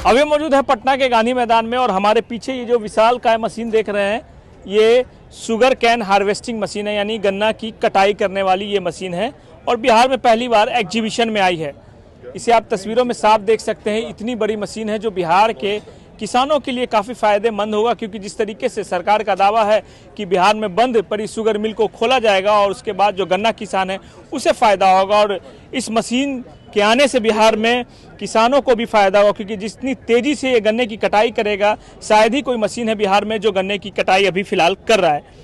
अभी मौजूद है पटना के गांधी मैदान में और हमारे पीछे ये जो विशालकाय मशीन देख रहे हैं ये शुगर कैन हार्वेस्टिंग मशीन है, यानी गन्ना की कटाई करने वाली ये मशीन है और बिहार में पहली बार एग्जीबिशन में आई है। इसे आप तस्वीरों में साफ देख सकते हैं। इतनी बड़ी मशीन है जो बिहार के किसानों के लिए काफ़ी फायदेमंद होगा, क्योंकि जिस तरीके से सरकार का दावा है कि बिहार में बंद पड़ी शुगर मिल को खोला जाएगा और उसके बाद जो गन्ना किसान है उसे फ़ायदा होगा। और इस मशीन के आने से बिहार में किसानों को भी फायदा होगा, क्योंकि जितनी तेजी से ये गन्ने की कटाई करेगा शायद ही कोई मशीन है बिहार में जो गन्ने की कटाई अभी फिलहाल कर रहा है।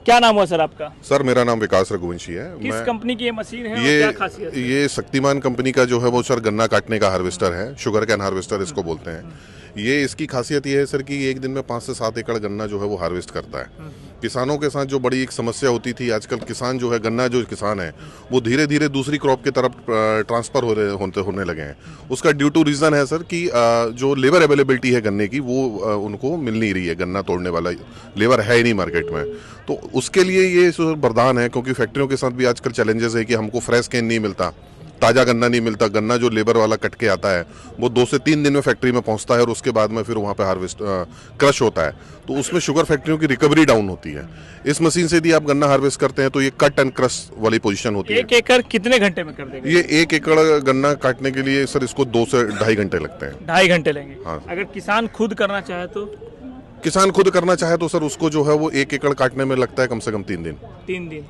क्या नाम हुआ सर आपका? सर मेरा नाम विकास रघुवंशी है। किस कंपनी की ये मशीन है और क्या खासियत है? ये शक्तिमान कंपनी का जो है वो सर गन्ना काटने का हार्वेस्टर है, शुगर कैन हार्वेस्टर इसको बोलते हैं। ये इसकी खासियत ये है सर कि एक दिन में 5 से 7 एकड़ गन्ना जो है वो हार्वेस्ट करता है। किसानों के साथ जो बड़ी एक समस्या होती थी, आजकल किसान जो है गन्ना जो किसान है वो धीरे धीरे दूसरी क्रॉप की तरफ ट्रांसफर होने लगे हैं। उसका ड्यू टू रीज़न है सर कि जो लेबर अवेलेबिलिटी है गन्ने की वो उनको मिल नहीं रही है, गन्ना तोड़ने वाला लेबर है ही नहीं मार्केट में। तो उसके लिए ये वरदान है, क्योंकि फैक्ट्रियों के साथ भी आजकल चैलेंजेस है कि हमको फ्रेश कैन नहीं मिलता, ताज़ा गन्ना नहीं मिलता। गन्ना जो लेबर वाला कट के आता है वो 2 से 3 दिन में फैक्ट्री में पहुंचता है और उसके बाद में फिर वहाँ पे हार्वेस्ट क्रश होता है। तो उसमें शुगर फैक्ट्रियों की रिकवरी डाउन होती है। इस मशीन से यदि आप गन्ना हार्वेस्ट करते हैं तो ये कट एंड क्रश वाली पोजीशन होती है। 1 एकड़ कितने घंटे में कर देंगे? ये 1 एकड़ गन्ना काटने के लिए सर इसको 2 से 2.5 घंटे लगते हैं। 2.5 घंटे लेंगे? हाँ। अगर किसान खुद करना चाहे तो? किसान खुद करना चाहे तो सर उसको जो है वो 1 एकड़ काटने में लगता है कम से कम 3 दिन। 3 दिन?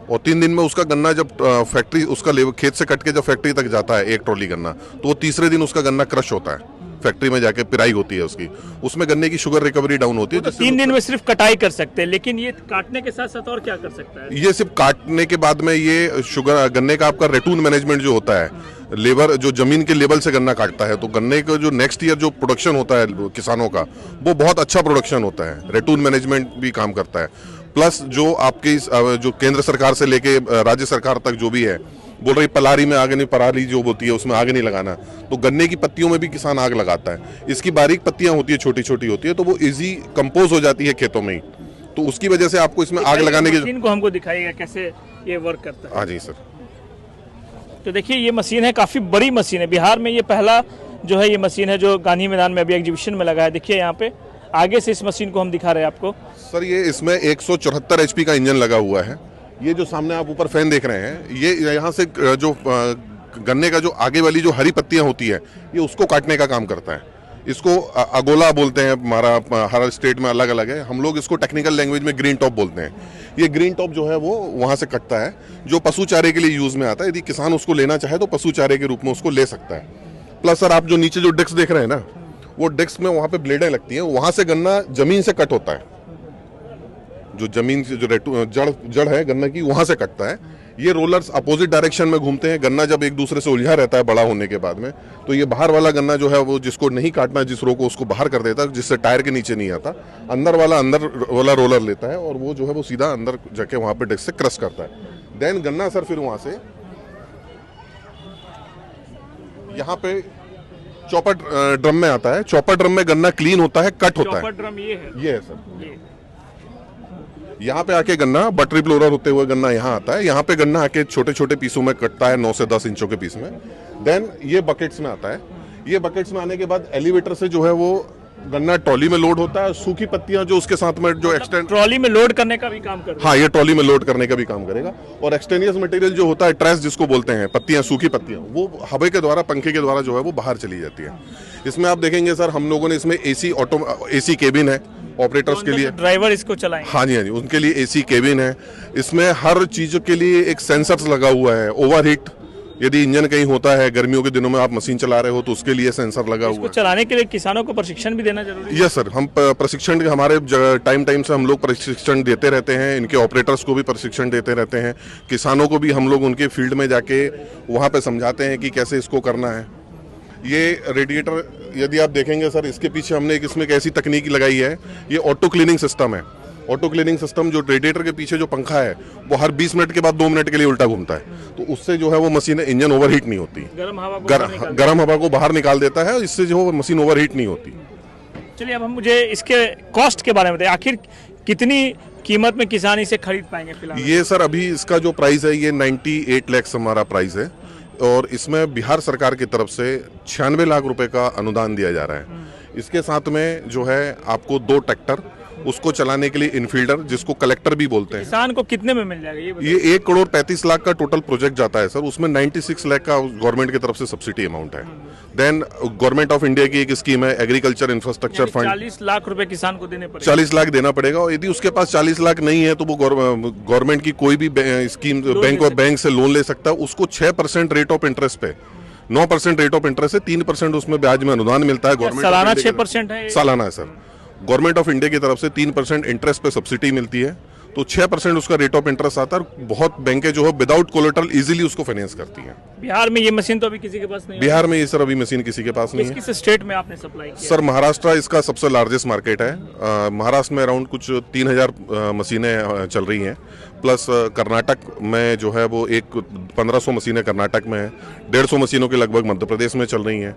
और 3 दिन में उसका गन्ना जब फैक्ट्री उसका खेत से कट के जब फैक्ट्री तक जाता है 1 ट्रॉली गन्ना, तो वो तीसरे दिन उसका गन्ना क्रश होता है, फैक्ट्री में जाके पिराई होती है उसकी, उसमें गन्ने की शुगर रिकवरी डाउन होती है। तो 3 दिन में सिर्फ कटाई कर सकते हैं, लेकिन ये काटने के साथ साथ और क्या कर सकता है? ये सिर्फ काटने के बाद में ये शुगर गन्ने का आपका रेटून मैनेजमेंट जो होता है, लेबर जो जमीन के लेवल से गन्ना काटता है, तो गन्ने का जो नेक्स्ट ईयर जो प्रोडक्शन होता है किसानों का वो बहुत अच्छा प्रोडक्शन होता है। रेटून मैनेजमेंट भी काम करता है। प्लस जो आपकी जो केंद्र सरकार से लेके राज्य सरकार तक जो भी है बोल रही पलारी में आग नहीं, पराली जो होती है उसमें आग नहीं लगाना, तो गन्ने की पत्तियों में भी किसान आग लगाता है। इसकी बारीक पत्तियां होती है, छोटी छोटी होती है, तो वो इजी कंपोज हो जाती है खेतों में ही, तो उसकी वजह से आपको इसमें आग लगाने की मशीन को हमको दिखाइएगा कैसे ये वर्क करता है। हाँ जी सर। तो देखिए ये मशीन है, काफ़ी बड़ी मशीन है। बिहार में ये पहला जो है ये मशीन है जो गांधी मैदान में अभी एग्जीबिशन में लगा है। देखिए यहाँ पे आगे से इस मशीन को हम दिखा रहे हैं आपको। सर ये इसमें 174 HP का इंजन लगा हुआ है। ये जो सामने आप ऊपर फैन देख रहे हैं, ये यहाँ से जो गन्ने का जो आगे वाली जो हरी पत्तियां होती है ये उसको काटने का काम करता है। इसको अगोला बोलते हैं, हमारा हर स्टेट में अलग अलग है। हम लोग इसको टेक्निकल लैंग्वेज में ग्रीन टॉप बोलते हैं। ये ग्रीन टॉप जो है वो वहाँ से कटता है, जो पशु चारे के लिए यूज़ में आता है। यदि किसान उसको लेना चाहे तो पशु चारे के रूप में उसको ले सकता है। प्लस सर आप जो नीचे जो डिस्क देख रहे हैं ना, वो डिस्क में वहाँ पे ब्लेडें लगती हैं, वहाँ से गन्ना जमीन से कट होता है। जो जमीन से जो जड़ है गन्ना की वहाँ से कटता है। ये रोलर्स अपोजिट डायरेक्शन में घूमते हैं। गन्ना जब एक दूसरे से उलझा रहता है बड़ा होने के बाद में, तो ये बाहर वाला गन्ना जो है वो जिसको नहीं काटना, जिस रो को उसको बाहर कर देता है, जिससे टायर के नीचे नहीं आता। अंदर वाला रोलर लेता है और वो जो है वो सीधा अंदर जाके वहाँ पे डिस्क से क्रश करता है। देन गन्ना सर फिर वहाँ से यहाँ पे चॉपर ड्रम में आता है। चॉपर ड्रम में गन्ना क्लीन होता है, कट होता है। चॉपर ड्रम ये है सर। यहाँ पे आके गन्ना बटरी ब्लोअर होते हुए गन्ना यहाँ आता है। यहाँ पे गन्ना आके छोटे छोटे पीसों में कटता है, 9 से 10 इंचों के पीस में। देन ये बकेट्स में आता है। ये बकेट्स में आने के बाद एलिवेटर से जो है वो गन्ना ट्रॉली में लोड होता है। सूखी पत्तियां जो उसके साथ में जो एक्सटेंड ट्रॉली में लोड करने का भी काम करता है। हाँ, ये ट्रॉली में लोड करने का भी काम करेगा। और एक्सटेनियस मटेरियल जो होता है, ट्रेस जिसको बोलते हैं, पत्तियां, सूखी पत्तियां, वो हवा के द्वारा, पंखे के द्वारा जो है वो बाहर चली जाती है। इसमें आप देखेंगे सर हम लोगों ने इसमें एसी केबिन है ऑपरेटर्स के लिए, ड्राइवर इसको चलाएंगे। हाँ जी, उनके लिए एसी केबिन है। इसमें हर चीज के लिए एक सेंसर्स लगा हुआ है। ओवरहीट यदि इंजन कहीं होता है, गर्मियों के दिनों में आप मशीन चला रहे हो तो उसके लिए सेंसर लगा हुआ है। चलाने के लिए किसानों को प्रशिक्षण भी देना जरूरी है? यस सर, हम प्रशिक्षण हमारे टाइम से हम लोग प्रशिक्षण देते रहते हैं। इनके ऑपरेटर्स को भी प्रशिक्षण देते रहते हैं। किसानों को भी हम लोग उनके फील्ड में जाके वहाँ पे समझाते हैं कि कैसे इसको करना है। ये रेडिएटर यदि आप देखेंगे सर, इसके पीछे हमने इसमें एक ऐसी तकनीक लगाई है, ये ऑटो क्लीनिंग सिस्टम है। ऑटो क्लीनिंग सिस्टम जो रेडिएटर के पीछे जो पंखा है वो हर 20 मिनट के बाद 2 मिनट के लिए उल्टा घूमता है, तो उससे जो है वो मशीन इंजन ओवरहीट नहीं होती। गर्म हवा को बाहर निकाल देता है, इससे जो है मशीन ओवरहीट नहीं होती। चलिए अब हम मुझे इसके कॉस्ट के बारे में बताइए, आखिर कितनी कीमत में किसान इसे खरीद पाएंगे फिलहाल? ये सर अभी इसका जो प्राइस है ये 98 लाख हमारा प्राइस है। और इसमें बिहार सरकार की तरफ से 96 लाख रुपए का अनुदान दिया जा रहा है। इसके साथ में जो है आपको 2 ट्रैक्टर, उसको चलाने के लिए इनफील्डर, जिसको कलेक्टर भी बोलते हैं। किसान को कितने में मिल जाएगा ये बताइए? ये 1 करोड़ 35 लाख का टोटल प्रोजेक्ट जाता है सर। उसमें 96 लाख का गवर्नमेंट की तरफ से सब्सिडी अमाउंट है। देन गवर्नमेंट ऑफ इंडिया की एक स्कीम है एग्रीकल्चर इंफ्रास्ट्रक्चर फंड, 40 लाख रुपए किसान को देने पड़ेगा। 40 लाख देना पड़ेगा। और यदि उसके पास 40 लाख नहीं है तो वो गवर्नमेंट की कोई भी स्कीम बैंक से लोन ले सकता है। उसको 6% रेट ऑफ इंटरेस्ट पे, 9% रेट ऑफ इंटरेस्ट है, 3% उसमें ब्याज में अनुदान मिलता है। गवर्नमेंट सालाना 6% है, सालाना है सर। गवर्नमेंट ऑफ इंडिया की तरफ से 3% इंटरेस्ट पे सब्सिडी मिलती है, तो 6% उसका रेट ऑफ इंटरेस्ट आता है। बहुत बैंकें जो है विदाउट कोलेटरल इजीली उसको फाइनेंस करती हैं। बिहार में ये मशीन तो अभी किसी के पास नहीं है। बिहार में ये सर अभी मशीन किसी के पास नहीं है। किस स्टेट में आपने सप्लाई किया? सर महाराष्ट्र इसका सबसे लार्जेस्ट मार्केट है। महाराष्ट्र में अराउंड कुछ 3000 मशीनें चल रही हैं, प्लस कर्नाटक में जो है वो 1500 मशीनें कर्नाटक में है, 150 मशीनों के लगभग मध्य प्रदेश में चल रही हैं।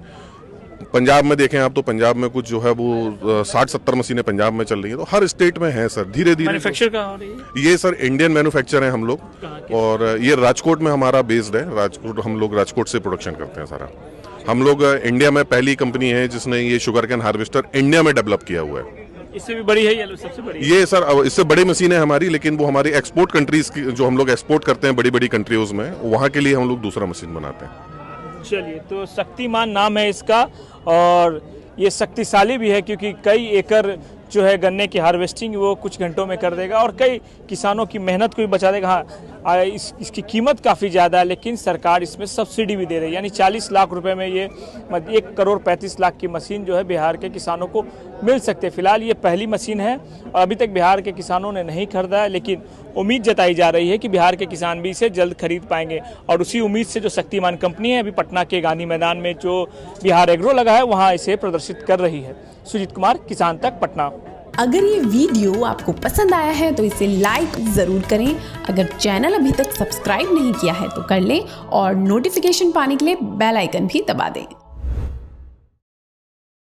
पंजाब में देखें आप तो पंजाब में कुछ जो है वो 60-70 मशीनें पंजाब में चल रही हैं। तो हर स्टेट में है सर, धीरे धीरे। मैन्युफैक्चर कहाँ हो रही है? ये सर इंडियन मैन्युफैक्चर है हम लोग, और ये राजकोट में हमारा बेस्ड है। राजकोट, हम लोग राजकोट से प्रोडक्शन करते हैं सारा। हम लोग इंडिया में पहली कंपनी है जिसने ये शुगर कैन हार्वेस्टर इंडिया में डेवलप किया हुआ है। इससे भी बड़ी है ये सबसे बड़ी? ये सर इससे बड़ी मशीन है हमारी, लेकिन वो हमारी एक्सपोर्ट कंट्रीज की, जो हम लोग एक्सपोर्ट करते हैं बड़ी बड़ी कंट्रीज में, वहाँ के लिए हम लोग दूसरा मशीन बनाते हैं। चलिए, तो शक्तिमान नाम है इसका, और ये शक्तिशाली भी है क्योंकि कई एकड़ जो है गन्ने की हार्वेस्टिंग वो कुछ घंटों में कर देगा और कई किसानों की मेहनत को भी बचा देगा। हाँ, इसकी कीमत काफ़ी ज़्यादा है, लेकिन सरकार इसमें सब्सिडी भी दे रही है, यानी 40 लाख रुपए में ये 1 करोड़ 35 लाख की मशीन जो है बिहार के किसानों को मिल सकते हैं। फिलहाल ये पहली मशीन है और अभी तक बिहार के किसानों ने नहीं खरीदा है, लेकिन उम्मीद जताई जा रही है कि बिहार के किसान भी इसे जल्द खरीद पाएंगे। और उसी उम्मीद से जो शक्तिमान कंपनी है अभी पटना के गांधी मैदान में जो बिहार एग्रो लगा है वहाँ इसे प्रदर्शित कर रही है। सुजीत कुमार, किसान तक, पटना। अगर ये वीडियो आपको पसंद आया है तो इसे लाइक ज़रूर करें। अगर चैनल अभी तक सब्सक्राइब नहीं किया है तो कर लें और नोटिफिकेशन पाने के लिए बेल आइकन भी दबा दें।